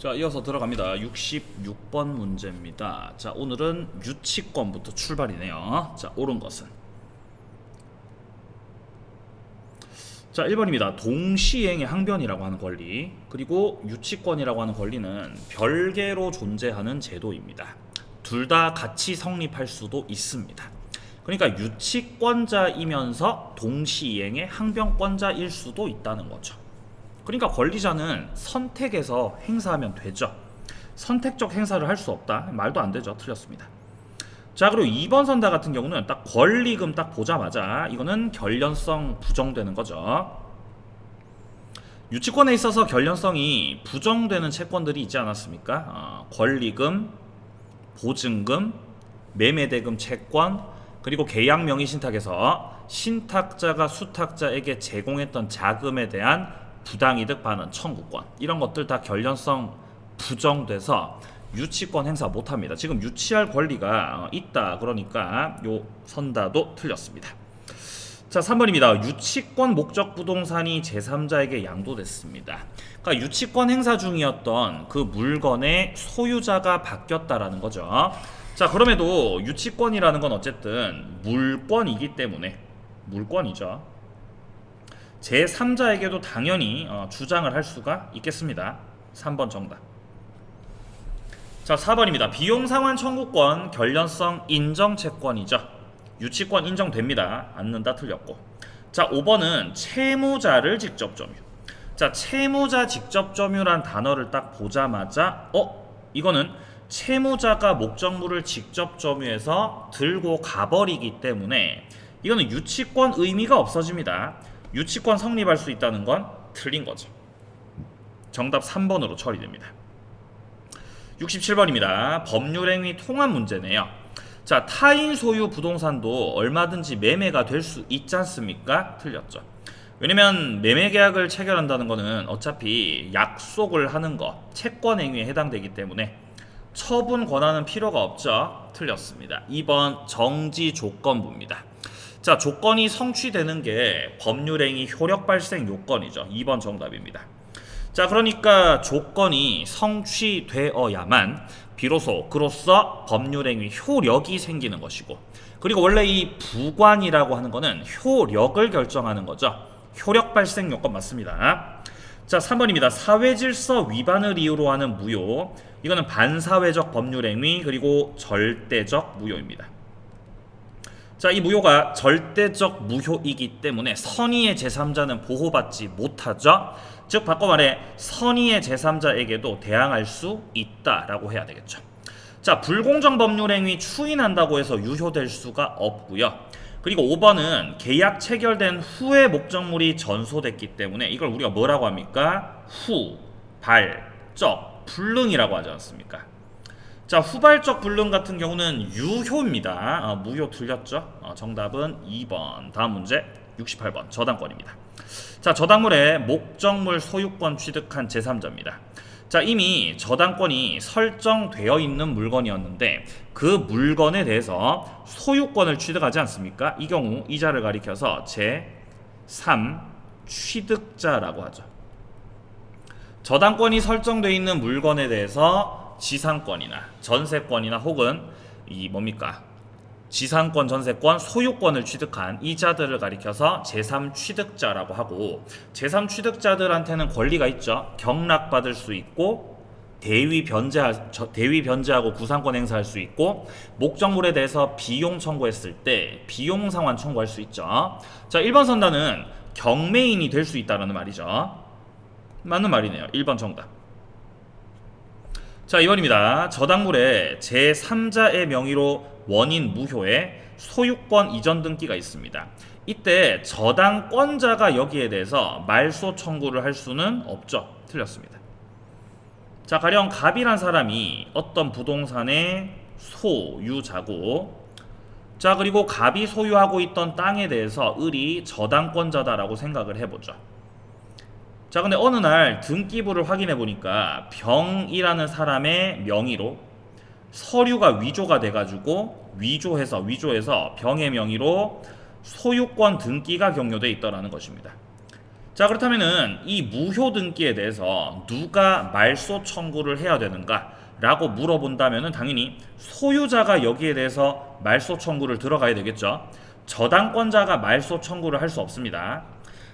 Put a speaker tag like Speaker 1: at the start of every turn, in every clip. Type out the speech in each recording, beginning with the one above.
Speaker 1: 자, 이어서 들어갑니다. 66번 문제입니다. 자, 오늘은 유치권부터 출발이네요. 자, 옳은 것은 자, 1번입니다. 동시행의 항변이라고 하는 권리, 그리고 유치권이라고 하는 권리는 별개로 존재하는 제도입니다. 둘 다 같이 성립할 수도 있습니다. 그러니까 유치권자이면서 동시행의 항변권자일 수도 있다는 거죠. 그러니까 권리자는 선택해서 행사하면 되죠. 선택적 행사를 할 수 없다. 말도 안 되죠. 틀렸습니다. 자, 그리고 2번 선다 같은 경우는 딱 권리금 딱 보자마자 이거는 결련성 부정되는 거죠. 유치권에 있어서 결련성이 부정되는 채권들이 있지 않았습니까? 권리금, 보증금, 매매대금 채권, 그리고 계약 명의 신탁에서 신탁자가 수탁자에게 제공했던 자금에 대한 부당이득 반환 청구권, 이런 것들 다 결련성 부정돼서 유치권 행사 못합니다. 지금 유치할 권리가 있다, 그러니까 요 선다도 틀렸습니다. 자, 3번입니다. 유치권 목적 부동산이 제3자에게 양도됐습니다. 그러니까 유치권 행사 중이었던 그 물건의 소유자가 바뀌었다라는 거죠. 자, 그럼에도 유치권이라는 건 어쨌든 물권이기 때문에 물권이죠. 제3자에게도 당연히 주장을 할 수가 있겠습니다. 3번 정답. 자, 4번입니다. 비용상환 청구권 결련성 인정채권이죠. 유치권 인정됩니다. 않는다 틀렸고. 자, 5번은 채무자를 직접 점유. 자, 채무자 직접 점유란 단어를 딱 보자마자 이거는 채무자가 목적물을 직접 점유해서 들고 가버리기 때문에 이거는 유치권 의미가 없어집니다. 유치권 성립할 수 있다는 건 틀린 거죠. 정답 3번으로 처리됩니다. 67번입니다. 법률행위 통합 문제네요. 자, 타인 소유 부동산도 얼마든지 매매가 될 수 있지 않습니까? 틀렸죠. 왜냐면 매매 계약을 체결한다는 거는 어차피 약속을 하는 거, 채권 행위에 해당되기 때문에 처분 권한은 필요가 없죠. 틀렸습니다. 2번 정지 조건부입니다. 자, 조건이 성취되는 게 법률행위 효력 발생 요건이죠. 2번 정답입니다. 자, 그러니까 조건이 성취되어야만 비로소 그로써 법률행위 효력이 생기는 것이고, 그리고 원래 이 부관이라고 하는 거는 효력을 결정하는 거죠. 효력 발생 요건 맞습니다. 자, 3번입니다. 사회질서 위반을 이유로 하는 무효, 이거는 반사회적 법률행위 그리고 절대적 무효입니다. 자, 이 무효가 절대적 무효이기 때문에 선의의 제3자는 보호받지 못하죠. 즉 바꿔 말해 선의의 제3자에게도 대항할 수 있다라고 해야 되겠죠. 자, 불공정 법률행위 추인한다고 해서 유효될 수가 없고요. 그리고 5번은 계약 체결된 후에 목적물이 전소됐기 때문에 이걸 우리가 뭐라고 합니까? 후, 발, 적, 불능이라고 하지 않습니까? 자, 후발적 불능 같은 경우는 유효입니다. 무효 틀렸죠? 정답은 2번. 다음 문제 68번 저당권입니다. 자, 저당물의 목적물 소유권 취득한 제3자입니다. 자, 이미 저당권이 설정되어 있는 물건이었는데 그 물건에 대해서 소유권을 취득하지 않습니까? 이 경우 이자를 가리켜서 제3 취득자라고 하죠. 저당권이 설정되어 있는 물건에 대해서 지상권이나 전세권이나 혹은 이 뭡니까? 지상권, 전세권, 소유권을 취득한 이자들을 가리켜서 제3 취득자라고 하고, 제3 취득자들한테는 권리가 있죠. 경락받을 수 있고 대위 변제하고 구상권 행사할 수 있고, 목적물에 대해서 비용 청구했을 때 비용 상환 청구할 수 있죠. 자, 1번 선단은 경매인이 될 수 있다는 말이죠. 맞는 말이네요. 1번 정답. 자, 2번입니다. 저당물에 제3자의 명의로 원인 무효의 소유권 이전 등기가 있습니다. 이때 저당권자가 여기에 대해서 말소 청구를 할 수는 없죠. 틀렸습니다. 자, 가령 갑이란 사람이 어떤 부동산의 소유자고, 자, 그리고 갑이 소유하고 있던 땅에 대해서 을이 저당권자다라고 생각을 해보죠. 자, 근데 어느 날 등기부를 확인해 보니까 병이라는 사람의 명의로 서류가 위조가 돼가지고 위조해서 병의 명의로 소유권 등기가 경료돼 있더라는 것입니다. 자, 그렇다면은 이 무효 등기에 대해서 누가 말소 청구를 해야 되는가 라고 물어본다면은 당연히 소유자가 여기에 대해서 말소 청구를 들어가야 되겠죠. 저당권자가 말소 청구를 할 수 없습니다.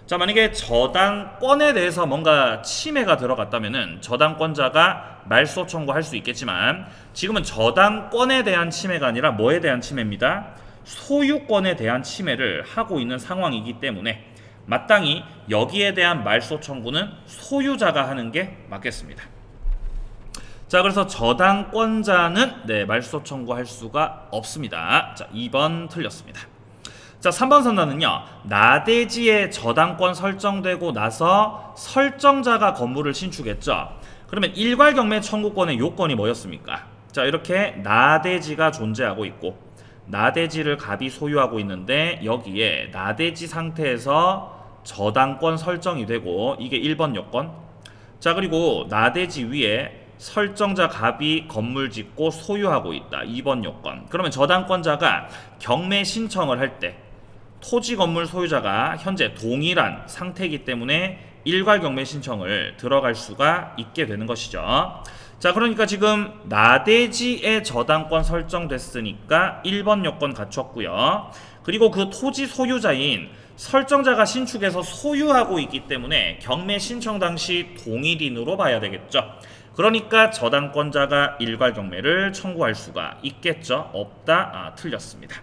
Speaker 1: 자, 만약에 저당권에 대해서 뭔가 침해가 들어갔다면은 저당권자가 말소 청구할 수 있겠지만 지금은 저당권에 대한 침해가 아니라 뭐에 대한 침해입니다. 소유권에 대한 침해를 하고 있는 상황이기 때문에 마땅히 여기에 대한 말소 청구는 소유자가 하는 게 맞겠습니다. 자, 그래서 저당권자는 말소 청구할 수가 없습니다. 자, 2번 틀렸습니다. 자, 3번 선단은요. 나대지에 저당권 설정되고 나서 설정자가 건물을 신축했죠. 그러면 일괄경매 청구권의 요건이 뭐였습니까? 자, 이렇게 나대지가 존재하고 있고 나대지를 갑이 소유하고 있는데 여기에 나대지 상태에서 저당권 설정이 되고 이게 1번 요건. 자, 그리고 나대지 위에 설정자 갑이 건물 짓고 소유하고 있다. 2번 요건. 그러면 저당권자가 경매 신청을 할 때 토지 건물 소유자가 현재 동일한 상태이기 때문에 일괄 경매 신청을 들어갈 수가 있게 되는 것이죠. 자, 그러니까 지금 나대지의 저당권 설정됐으니까 1번 요건 갖췄고요. 그리고 그 토지 소유자인 설정자가 신축해서 소유하고 있기 때문에 경매 신청 당시 동일인으로 봐야 되겠죠. 그러니까 저당권자가 일괄 경매를 청구할 수가 있겠죠. 없다. 틀렸습니다.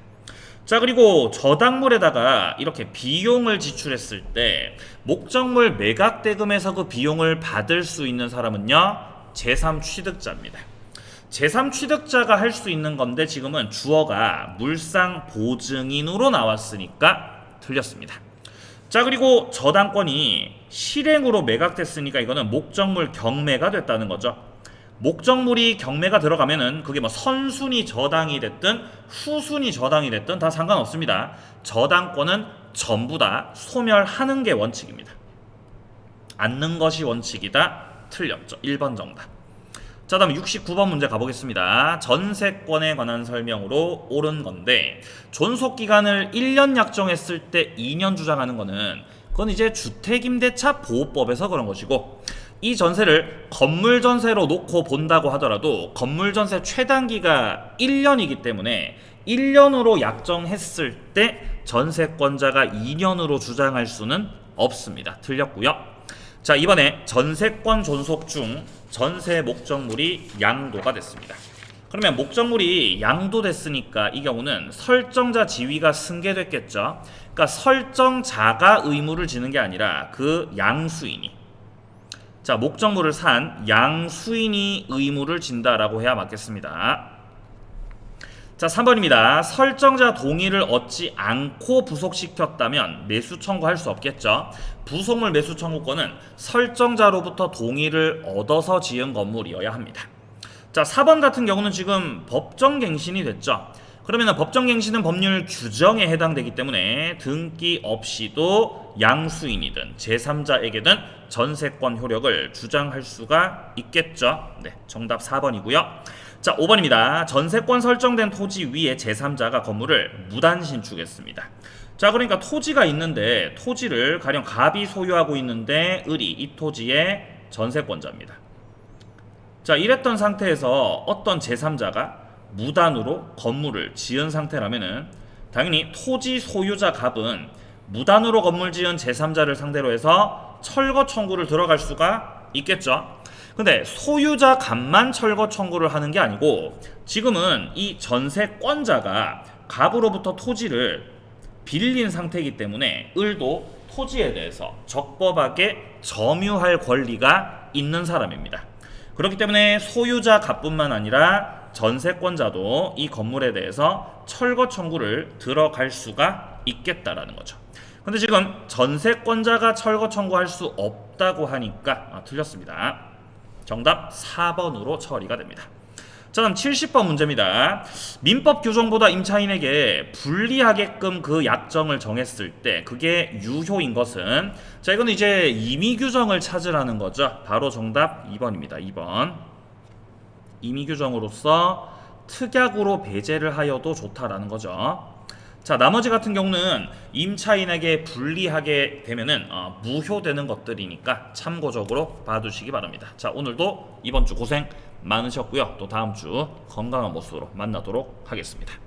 Speaker 1: 자, 그리고 저당물에다가 이렇게 비용을 지출했을 때 목적물 매각대금에서 그 비용을 받을 수 있는 사람은요, 제3취득자입니다. 제3취득자가 할 수 있는 건데 지금은 주어가 물상보증인으로 나왔으니까 틀렸습니다. 자, 그리고 저당권이 실행으로 매각됐으니까 이거는 목적물 경매가 됐다는 거죠. 목적물이 경매가 들어가면은 그게 뭐 선순위 저당이 됐든 후순위 저당이 됐든 다 상관없습니다. 저당권은 전부 다 소멸하는 게 원칙입니다. 않는 것이 원칙이다. 틀렸죠. 1번 정답. 자, 다음 69번 문제 가보겠습니다. 전세권에 관한 설명으로 옳은 건데 존속기간을 1년 약정했을 때 2년 주장하는 거는 그건 이제 주택임대차 보호법에서 그런 것이고 이 전세를 건물 전세로 놓고 본다고 하더라도 건물 전세 최단기가 1년이기 때문에 1년으로 약정했을 때 전세권자가 2년으로 주장할 수는 없습니다. 틀렸고요. 자, 이번에 전세권 존속 중 전세 목적물이 양도가 됐습니다. 그러면 목적물이 양도됐으니까 이 경우는 설정자 지위가 승계됐겠죠. 그러니까 설정자가 의무를 지는 게 아니라 그 양수인이, 자, 목적물을 산 양수인이 의무를 진다라고 해야 맞겠습니다. 자, 3번입니다. 설정자 동의를 얻지 않고 부속시켰다면 매수 청구할 수 없겠죠. 부속물 매수 청구권은 설정자로부터 동의를 얻어서 지은 건물이어야 합니다. 자, 4번 같은 경우는 지금 법정갱신이 됐죠. 그러면 법정갱신은 법률 규정에 해당되기 때문에 등기 없이도 양수인이든 제3자에게든 전세권 효력을 주장할 수가 있겠죠. 네, 정답 4번이고요. 자, 5번입니다. 전세권 설정된 토지 위에 제3자가 건물을 무단 신축했습니다. 자, 그러니까 토지가 있는데 토지를 가령 갑이 소유하고 있는데 을이 이 토지의 전세권자입니다. 자, 이랬던 상태에서 어떤 제3자가 무단으로 건물을 지은 상태라면은 당연히 토지 소유자 갑은 무단으로 건물 지은 제3자를 상대로 해서 철거 청구를 들어갈 수가 있겠죠. 근데 소유자 갑만 철거 청구를 하는 게 아니고 지금은 이 전세권자가 갑으로부터 토지를 빌린 상태이기 때문에 을도 토지에 대해서 적법하게 점유할 권리가 있는 사람입니다. 그렇기 때문에 소유자 갑뿐만 아니라 전세권자도 이 건물에 대해서 철거 청구를 들어갈 수가 있겠다라는 거죠. 근데 지금 전세권자가 철거 청구할 수 없다고 하니까 틀렸습니다. 정답 4번으로 처리가 됩니다. 자, 다음 70번 문제입니다. 민법 규정보다 임차인에게 불리하게끔 그 약정을 정했을 때 그게 유효인 것은, 자, 이거는 이제 임의 규정을 찾으라는 거죠. 바로 정답 2번입니다. 2번. 임의 규정으로서 특약으로 배제를 하여도 좋다라는 거죠. 자, 나머지 같은 경우는 임차인에게 불리하게 되면은 무효되는 것들이니까 참고적으로 봐두시기 바랍니다. 자, 오늘도 이번 주 고생 많으셨고요. 또 다음 주 건강한 모습으로 만나도록 하겠습니다.